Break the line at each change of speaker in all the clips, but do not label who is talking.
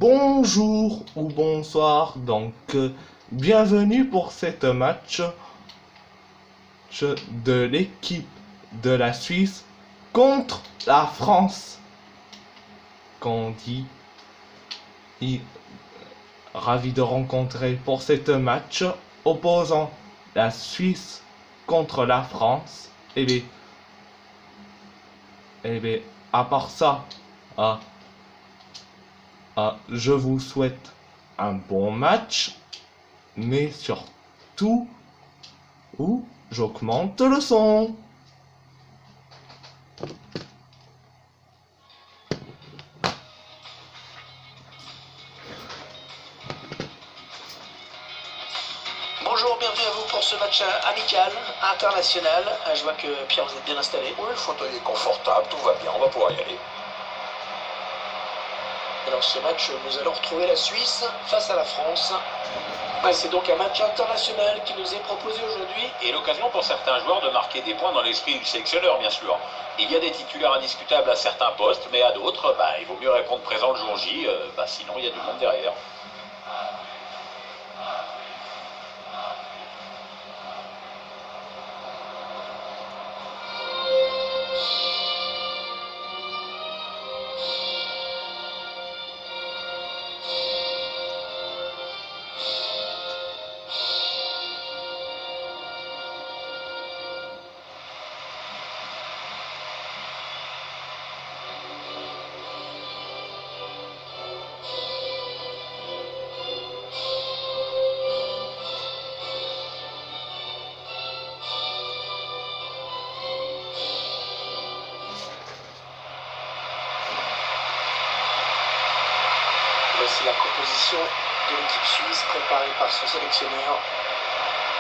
Bonjour ou bonsoir, bienvenue pour cette match de l'équipe de la Suisse contre la France. Qu'on dit, ravi de rencontrer pour cette match opposant la Suisse contre la France. Et bien, à part ça, je vous souhaite un bon match, mais surtout, j'augmente le son.
Bonjour, bienvenue à vous pour ce match amical, international. Je vois que Pierre, vous êtes bien installé.
Oui, le fauteuil est confortable, tout va bien, on va pouvoir y aller.
Alors ce match, nous allons retrouver la Suisse face à la France. C'est donc un match international qui nous est proposé aujourd'hui.
Et l'occasion pour certains joueurs de marquer des points dans l'esprit du sélectionneur, bien sûr. Il y a des titulaires indiscutables à certains postes, mais à d'autres, il vaut mieux répondre présent le jour J, sinon il y a du monde derrière.
Voici la composition de l'équipe suisse préparée par son sélectionneur.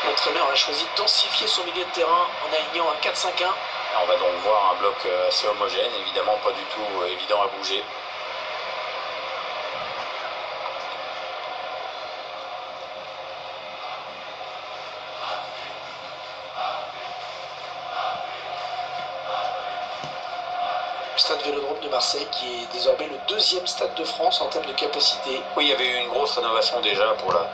L'entraîneur a choisi de densifier son milieu de terrain en alignant un 4-5-1.
On va donc voir un bloc assez homogène, évidemment pas du tout évident à bouger.
Stade Vélodrome de Marseille qui est désormais le deuxième stade de France en termes de capacité.
Oui, il y avait eu une grosse rénovation déjà pour la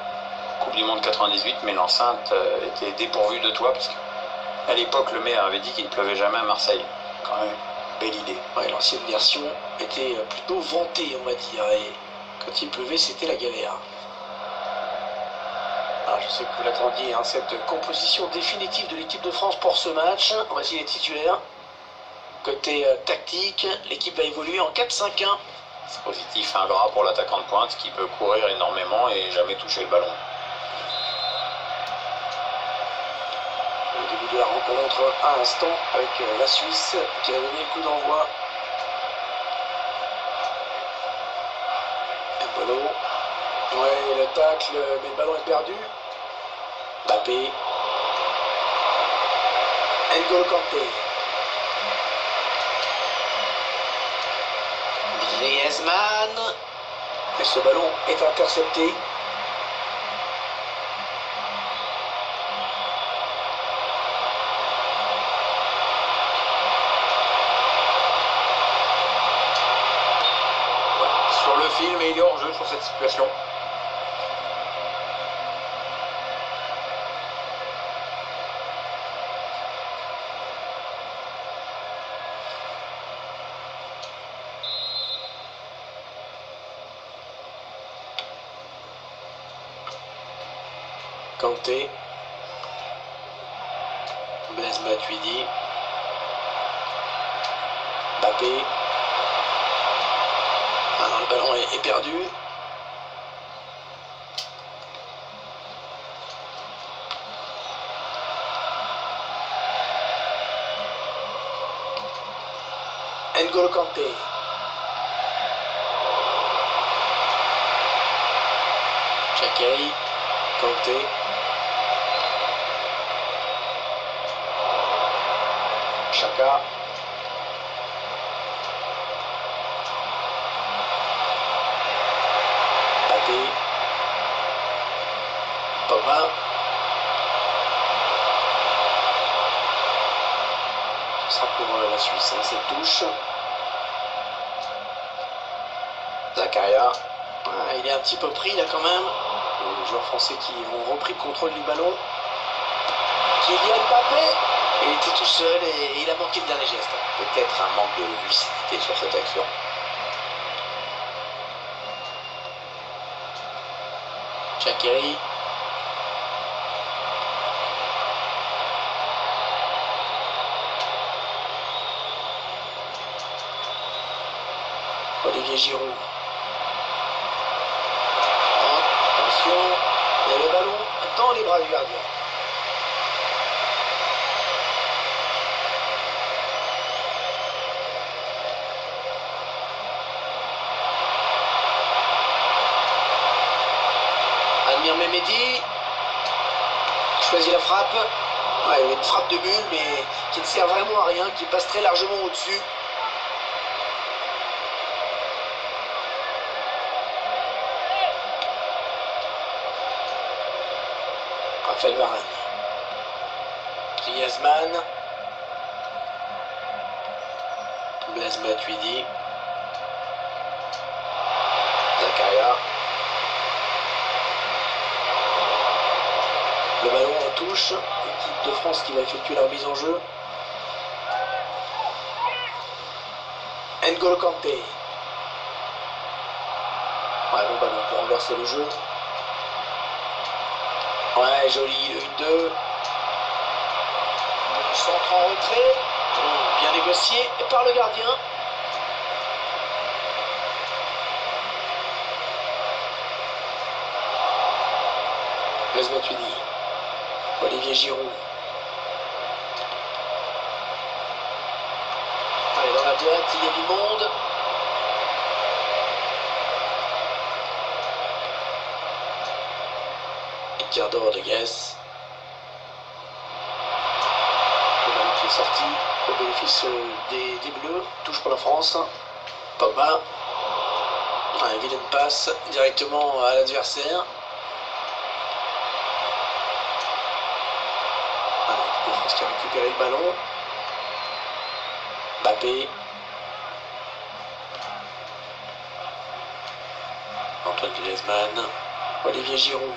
Coupe du Monde 98, mais l'enceinte était dépourvue de toit, parce qu'à l'époque, le maire avait dit qu'il ne pleuvait jamais à Marseille. Quand même, belle idée.
Ouais, l'ancienne version était plutôt vantée, on va dire, et quand il pleuvait, c'était la galère. Alors, je sais que vous l'attendiez, cette composition définitive de l'équipe de France pour ce match. Voici les titulaires. Côté tactique, l'équipe va évoluer en 4-5-1.
C'est positif, un gras pour l'attaquant de pointe qui peut courir énormément et jamais toucher le ballon.
Au début de la rencontre, à l'instant, avec la Suisse qui a donné le coup d'envoi. Mbolo. Ouais, le tacle, mais le ballon est perdu. Mbappé. N'Golo Kanté. Griezmann. Et ce ballon est intercepté.
Sur le film, et il est hors jeu sur cette situation.
Kanté. Blaise Matuidi. Mbappé. Le ballon est perdu. N'Golo Kanté. Shaqiri. Kanté. Xhaka. Mbappé. Pogba. Ce sera pour la Suisse, cette touche. Zakaria. Il est un petit peu pris là quand même. Les joueurs français qui ont repris le contrôle du ballon. Kylian Mbappé, il était tout seul et il a manqué le dernier geste.
Peut-être un manque de lucidité sur cette action.
Shaqiri. Olivier Giroud. Attention, il y a le ballon dans les bras du gardien. Admir Mehmedi choisit la frappe. Ouais, il y a une frappe de bulle, mais qui ne sert vraiment à rien, qui passe très largement au-dessus. Raphaël Varane. Griezmann. Blaise Matuidi. Zakaria. Le ballon en touche. L'équipe de France qui va effectuer leur mise en jeu. N'Golo Kanté. Ouais, bon ballon pour renverser le jeu. Ouais, joli, le 1-2. Le centre en retrait. Bien négocié par le gardien. Blaise Matuidi. Olivier Giroud. Allez, dans la boîte, il y a du monde. Ricardo Rodriguez. Le ballon qui est sorti au bénéfice des Bleus. Touche pour la France. Pogba. Une vilaine passe directement à l'adversaire. L'équipe de France qui a récupéré le ballon. Mbappé. Antoine Griezmann. Olivier Giroud.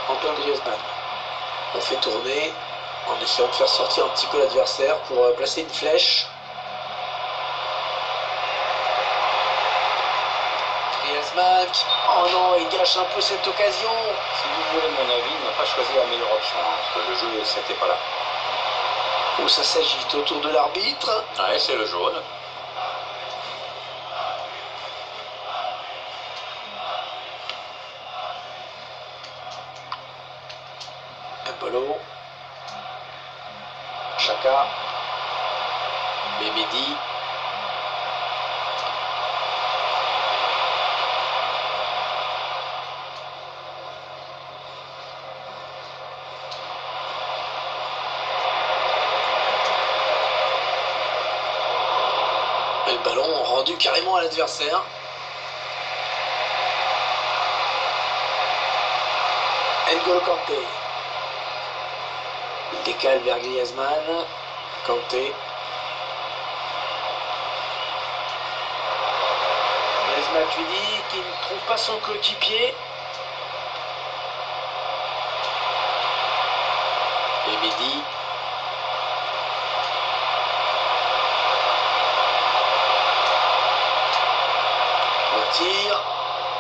Antoine Griezmann. On fait tourner en essayant de faire sortir un petit peu l'adversaire pour placer une flèche. Griezmann. Oh non, il gâche un peu cette occasion.
Si vous voulez mon avis, il n'a pas choisi la meilleure option, parce que le jeu, c'était pas là.
Où ça s'agite autour de l'arbitre.
Ouais, c'est le jaune.
Mbolo. Chaka. Mehmedi. Et le ballon rendu carrément à l'adversaire. N'Golo Kanté. Il décale vers Griezmann. Kanté. Blaise Matuidi qui ne trouve pas son coéquipier. Mehmedi. Le tir.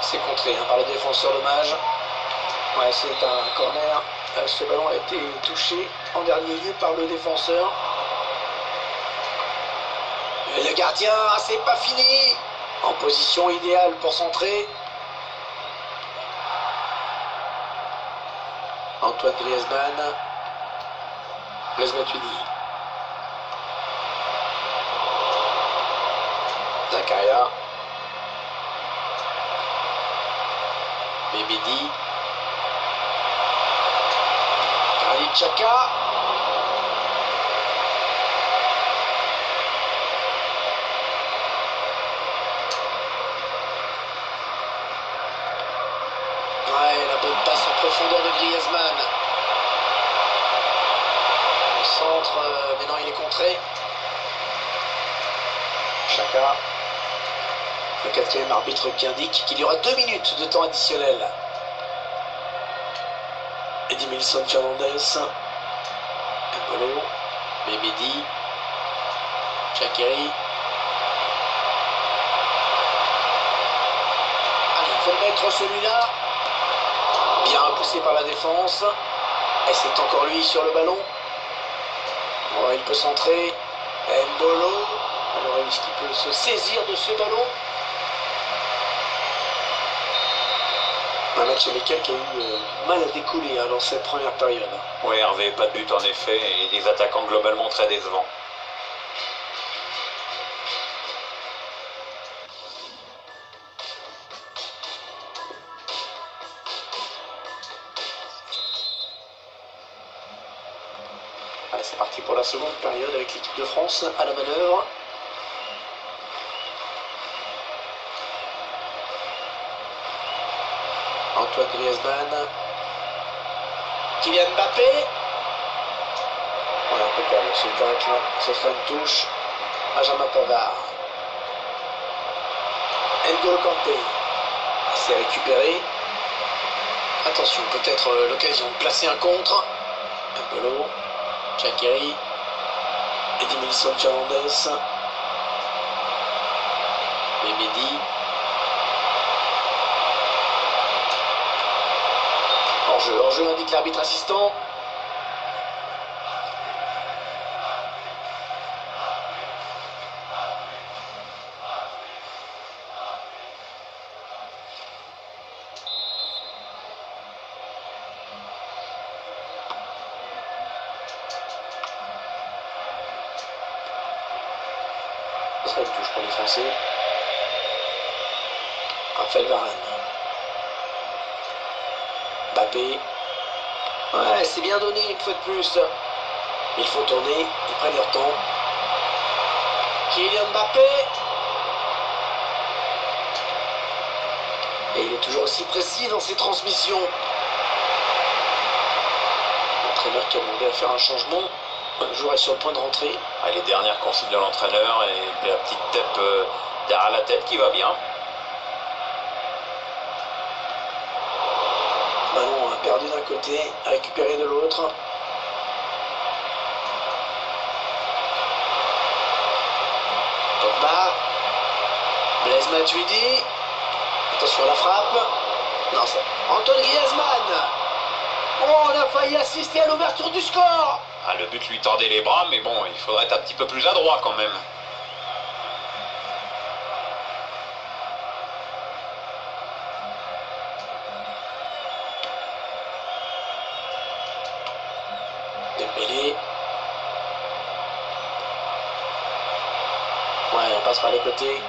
C'est contré par le défenseur dommage. Ouais, c'est un corner. Ce ballon a été touché en dernier lieu par le défenseur. Et le gardien, c'est pas fini. En position idéale pour centrer. Antoine Griezmann. Blaise Matuidi. Zakaria. Mehmedi. Chaka. Ouais, la bonne passe en profondeur de Griezmann. Le centre, mais non, il est contré. Chaka. Le quatrième arbitre qui indique qu'il y aura 2 minutes de temps additionnel. Edimilson Fernandez, Mbolo, Memedi, Shaqiri. Allez, il faut le mettre celui-là. Bien repoussé par la défense. Et c'est encore lui sur le ballon. Ouais, il peut centrer. Mbolo. Alors est-ce qu'il peut se saisir de ce ballon? Un match sur lequel qui a eu du mal à découler dans cette première période.
Oui, Hervé, pas de but en effet, et des attaquants globalement très décevants.
Allez, c'est parti pour la seconde période avec l'équipe de France à la manœuvre. Antoine Griezmann. Kylian Mbappé. Ouais, impeccable. Ce sera une touche. Benjamin Pavard. N'Golo Kanté. C'est récupéré. Attention, peut-être l'occasion de placer un contre. Mbolo. Shaqiri. Edimilson Fernandez. Memedi. Hors-jeu indique l'arbitre assistant. Ce sera une touche pour les Français. Raphaël Varane. Mbappé. Ouais, c'est bien donné une fois de plus. Il faut tourner, ils prennent leur temps. Kylian Mbappé. Et il est toujours aussi précis dans ses transmissions. L'entraîneur qui a demandé à faire un changement. Le joueur est sur le point de rentrer.
Les dernières consignes de l'entraîneur et la petite tape derrière la tête qui va bien.
Ballon perdu d'un côté, récupéré de l'autre. Pogba. Blaise Matuidi. Attention à la frappe. Non, c'est Antoine Griezmann. Oh, on a failli assister à l'ouverture du score.
Le but lui tordait les bras, mais bon, il faudrait être un petit peu plus adroit quand même.
Dembélé. Ouais, on passe par les côtés.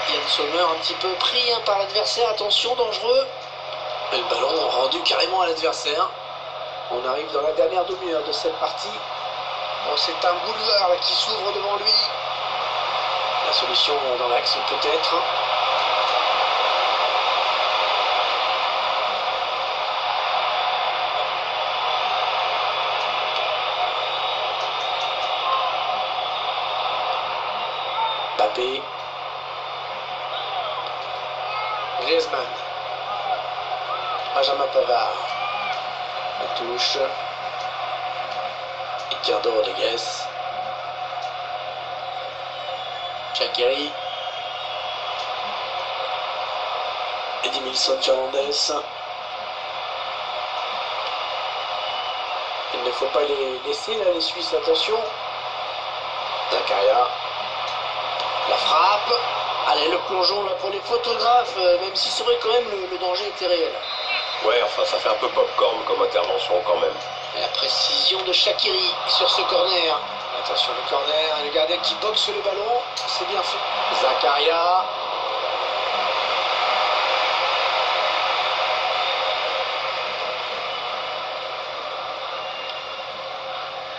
Yann Sommer un petit peu pris par l'adversaire. Attention, dangereux. Et le ballon rendu carrément à l'adversaire. On arrive dans la dernière demi-heure de cette partie. Bon, c'est un boulevard là, qui s'ouvre devant lui. La solution dans l'axe peut-être. Mbappé. Griezmann. Benjamin Pavard. La touche. Ricardo Rodriguez. Shaqiri. Edimilson Fernandez. Il ne faut pas les laisser là, les Suisses, attention. Zakaria. La frappe. Allez, le plongeon là pour les photographes, même si c'est vrai quand même le danger était réel.
Ouais, enfin ça fait un peu popcorn comme intervention quand même.
Et la précision de Shaqiri sur ce corner. Attention le corner, le gardien qui boxe le ballon, c'est bien fait. Zakaria.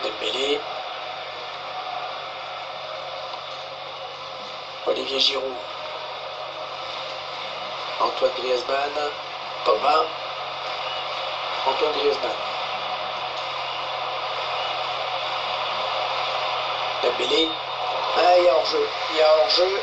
Dembélé. Olivier Giroud. Antoine Griezmann. Pogba. Antoine Griezmann. Dembélé. Ah, il y a hors-jeu. Il y a hors-jeu.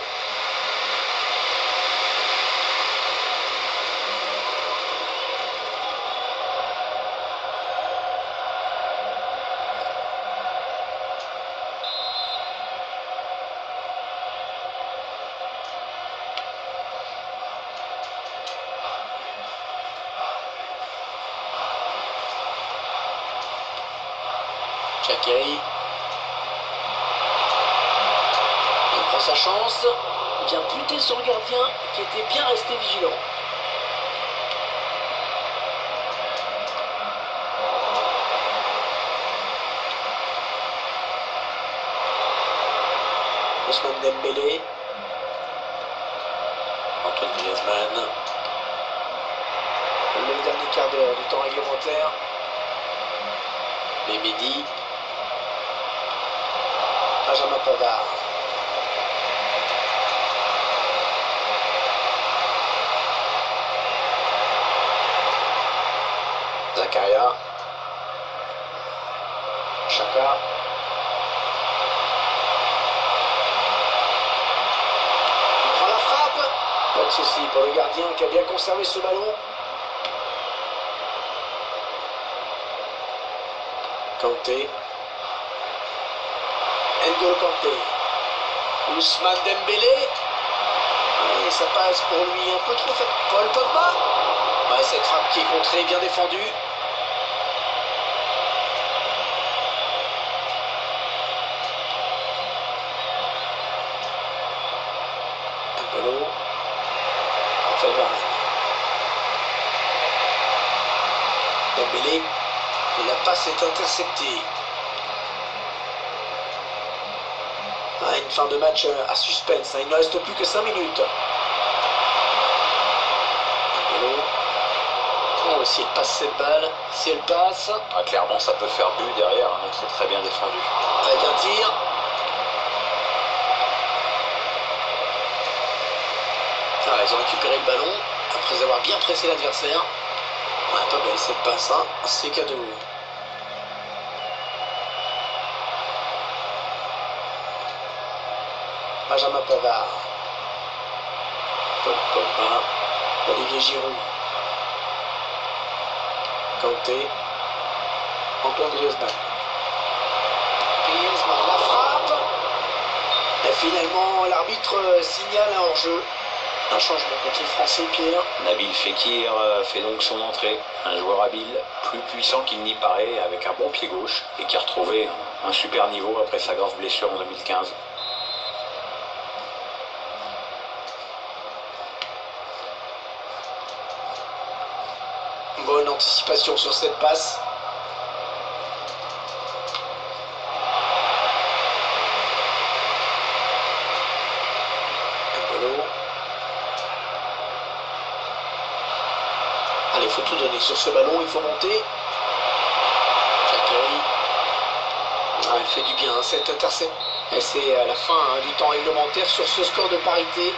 Jacquerie. Il prend sa chance. Il vient buter sur le gardien qui était bien resté vigilant. Ousmane Dembélé. Antoine Griezmann. Le dernier quart d'heure du temps réglementaire. Mehmedi. Benjamin Pavard. Zakaria. Chaka. Il prend la frappe. Pas de souci pour le gardien qui a bien conservé ce ballon. Kanté. N'Golo Kanté. Ousmane Dembélé. Et ça passe pour lui un peu trop fait. Paul Pogba. Ouais, cette frappe qui est contrée, bien défendue. N'Golo. Raphaël Varane. Dembélé. Et la passe est interceptée. Une fin de match à suspense. Il ne reste plus que 5 minutes. Oh, si elle passe cette balle, si elle passe.
Ah, clairement, ça peut faire but derrière, donc c'est très bien défendu.
Avec un tir. Ah, ils ont récupéré le ballon après avoir bien pressé l'adversaire. Ouais, pas belle cette passe, hein. C'est cadeau. Benjamin Pavard. Paul Pogba. Olivier Giroud. Kanté. Antoine Griezmann. Griezmann, la frappe. Et finalement, l'arbitre signale un hors-jeu. Un changement contre les Français, Pierre.
Nabil Fekir fait donc son entrée. Un joueur habile, plus puissant qu'il n'y paraît, avec un bon pied gauche, et qui a retrouvé un super niveau après sa grave blessure en 2015.
Bonne anticipation sur cette passe. Allez, il faut tout donner sur ce ballon, il faut monter. Jacquerie. Ah, elle fait du bien, cette interception. Et c'est à la fin du temps réglementaire sur ce score de parité.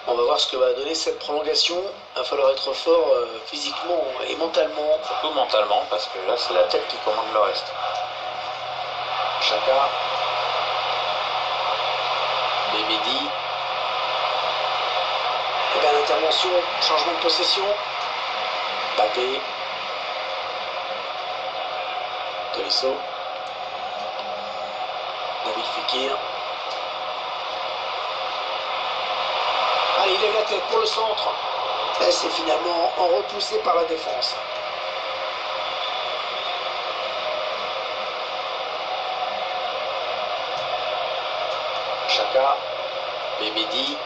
On va voir ce que va donner cette prolongation. Il va falloir être fort physiquement et mentalement.
Surtout mentalement, parce que là, c'est la tête qui commande le reste.
Chaka. Mehmedi. Et bien l'intervention, changement de possession. Mbappé. Tolisso. Nabil Fekir. Allez, il lève la tête pour le centre. Et c'est finalement repoussé par la défense. Chaka. Mehmedi.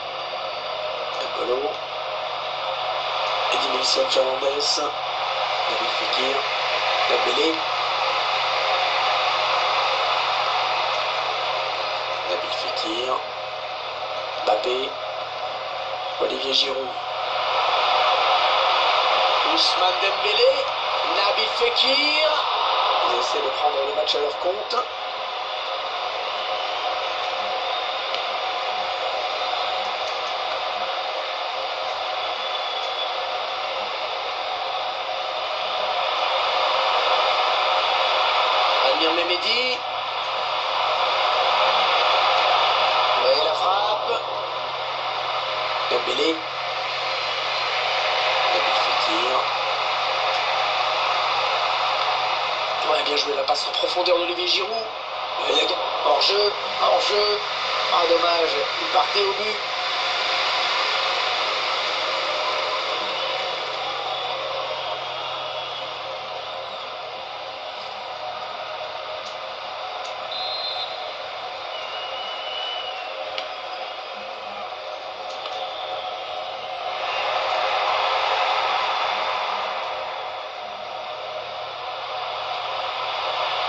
N'Golo. Edinson Fernandez. Nabil Fekir. Dembélé. Nabil Fekir. Mbappé. Olivier Giroud. Ousmane Dembélé. Nabil Fekir. Ils essaient de prendre le match à leur compte. Dembélé. Nabil Fekir. Ouais, bien joué la passe en profondeur d'Olivier Giroud. Hors-jeu, hors-jeu. Ah, dommage, il partait au but.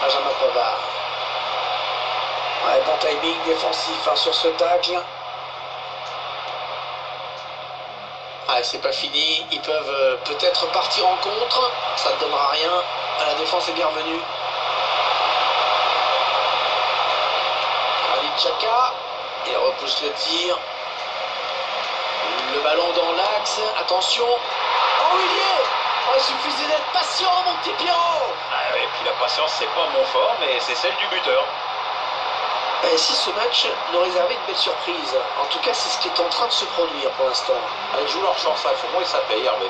Benjamin Pavard. Ouais, bon timing défensif hein, sur ce tacle. Ouais, c'est pas fini. Ils peuvent peut-être partir en contre. Ça ne donnera rien. La défense est bien revenue. Granit Xhaka. Il repousse le tir. Le ballon dans l'axe. Attention. Oh, il y est. Oh, il suffisait d'être patient, mon petit Pierrot.
Ah ouais, et puis la patience, c'est pas mon fort, mais c'est celle du buteur.
Et si ce match nous réservait de belles surprises. En tout cas, c'est ce qui est en train de se produire pour l'instant.
Ils jouent leur chance, il faut moins que ça paye, Hervé.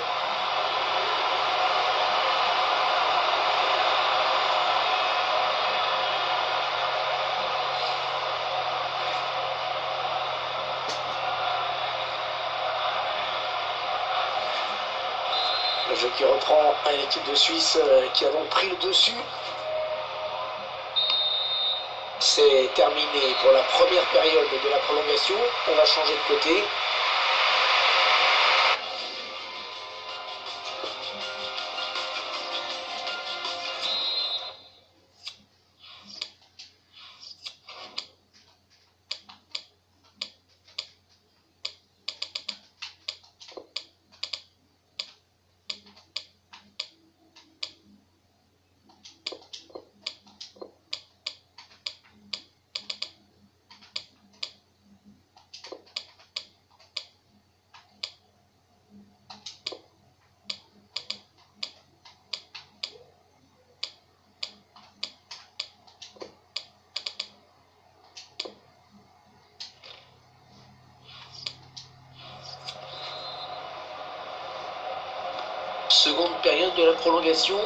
Le jeu qui reprend à l'équipe de Suisse qui a donc pris le dessus. C'est terminé pour la première période de la prolongation. On va changer de côté. Seconde période de la prolongation,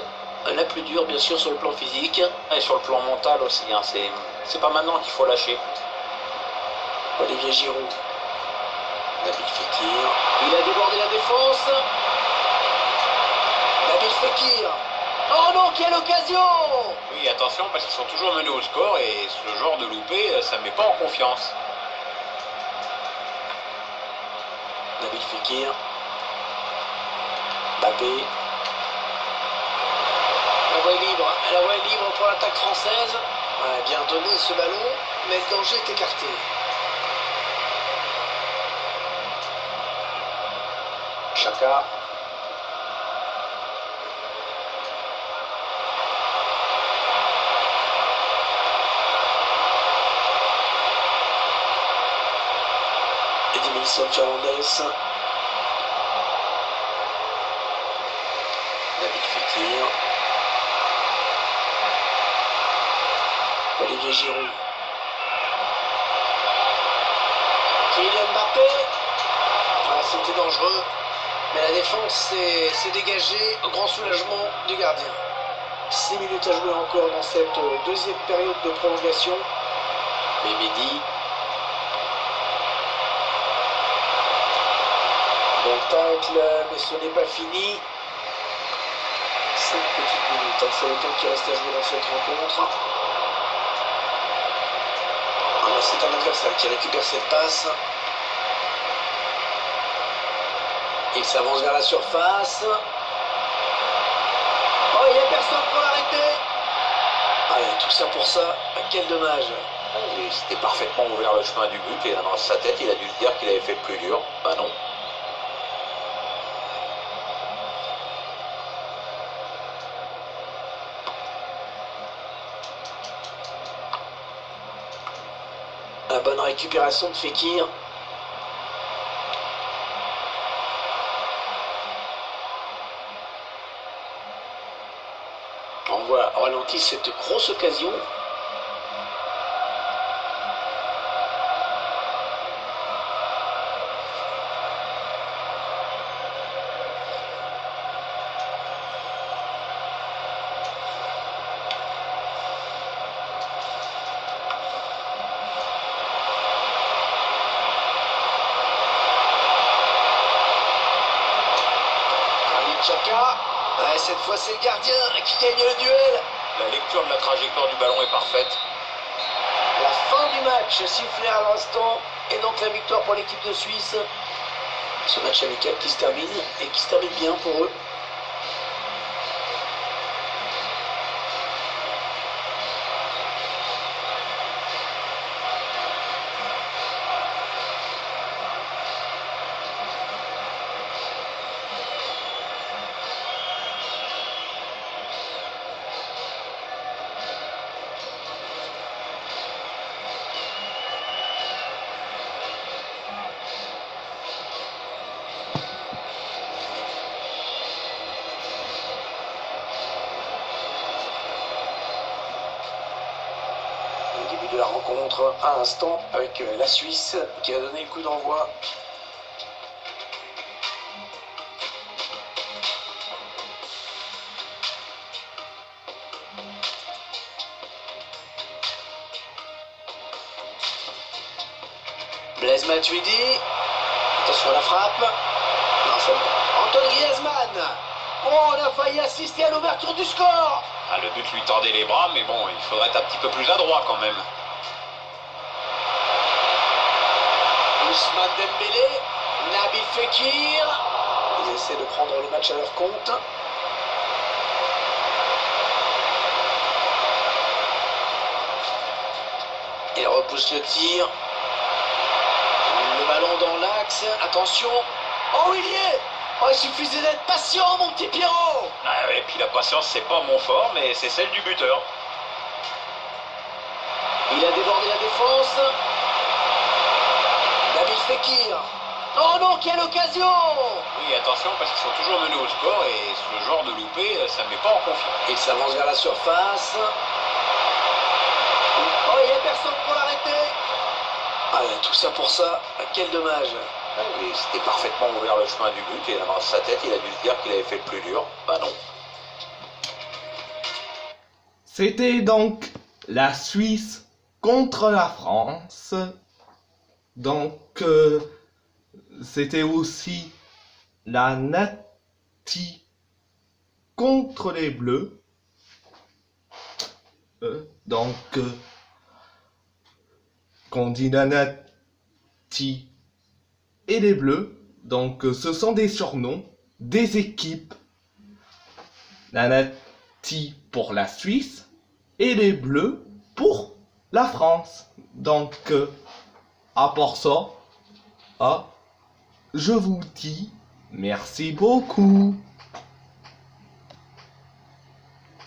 la plus dure bien sûr sur le plan physique.
Et sur le plan mental aussi, hein, c'est pas maintenant qu'il faut lâcher.
Olivier Giroud. Nabil Fekir. Il a débordé la défense. Nabil Fekir. Oh non, quelle occasion!
Oui, attention, parce qu'ils sont toujours menés au score et ce genre de loupé, ça ne met pas en confiance.
Nabil Fekir. Mbappé. La voie est libre pour l'attaque française. Ouais, bien donné ce ballon, mais le danger est écarté. Xhaka. Edmilson Fernandez. Nabil Fekir. Olivier Giroud. Kylian Mbappé. Ah, c'était dangereux. Mais la défense s'est dégagée au grand soulagement du gardien. 6 minutes à jouer encore dans cette deuxième période de prolongation. Memedi. Bon tacle, mais ce n'est pas fini. 5 petites minutes, hein, c'est le temps qui reste à jouer dans cette rencontre. Alors c'est un adversaire qui récupère cette passe. Il s'avance vers la surface. Oh, il n'y a personne pour l'arrêter. Allez, tout ça pour ça, quel dommage.
Il s'était parfaitement ouvert le chemin du but et dans sa tête, il a dû se dire qu'il avait fait le plus dur. Bah non.
La bonne récupération de Fekir. On voit au ralenti cette grosse occasion. Xhaka. Ouais, cette fois, c'est le gardien qui gagne le duel.
La lecture de la trajectoire du ballon est parfaite.
La fin du match sifflée à l'instant. Et donc la victoire pour l'équipe de Suisse. Ce match amical qui se termine et qui se termine bien pour eux. De la rencontre à l'instant avec la Suisse qui a donné le coup d'envoi. Blaise Matuidi, attention à la frappe. Non, c'est bon. Antoine Griezmann. Oh, on a failli assister à l'ouverture du score.
Ah, le but lui tordait les bras, mais bon, il faudrait être un petit peu plus adroit quand même.
Ousmane Dembélé, Nabil Fekir. Ils essaient de prendre le match à leur compte. Il repousse le tir. Le ballon dans l'axe. Attention. Oh, il y est. Oh, il suffisait d'être patient, mon petit Pierrot.
Ah ouais, puis la patience, c'est pas mon fort, mais c'est celle du buteur.
Il a débordé la défense. Nabil Fekir. Oh non, quelle occasion!
Oui, attention, parce qu'ils sont toujours menés au score, et ce genre de loupé, ça ne met pas en confiance.
Il s'avance vers la surface. Oh, il n'y a personne pour l'arrêter. Ah, tout ça pour ça, quel dommage.
Et c'était parfaitement ouvert le chemin du but, et dans sa tête, il a dû se dire qu'il avait fait le plus dur. Bah non.
C'était donc la Suisse contre la France. Donc, c'était aussi la Nati contre les Bleus. Donc, qu'on dit la Nati et les Bleus. Donc, ce sont des surnoms des équipes. La Nati pour la Suisse et les Bleus pour la France. Donc, à part ça, je vous dis merci beaucoup.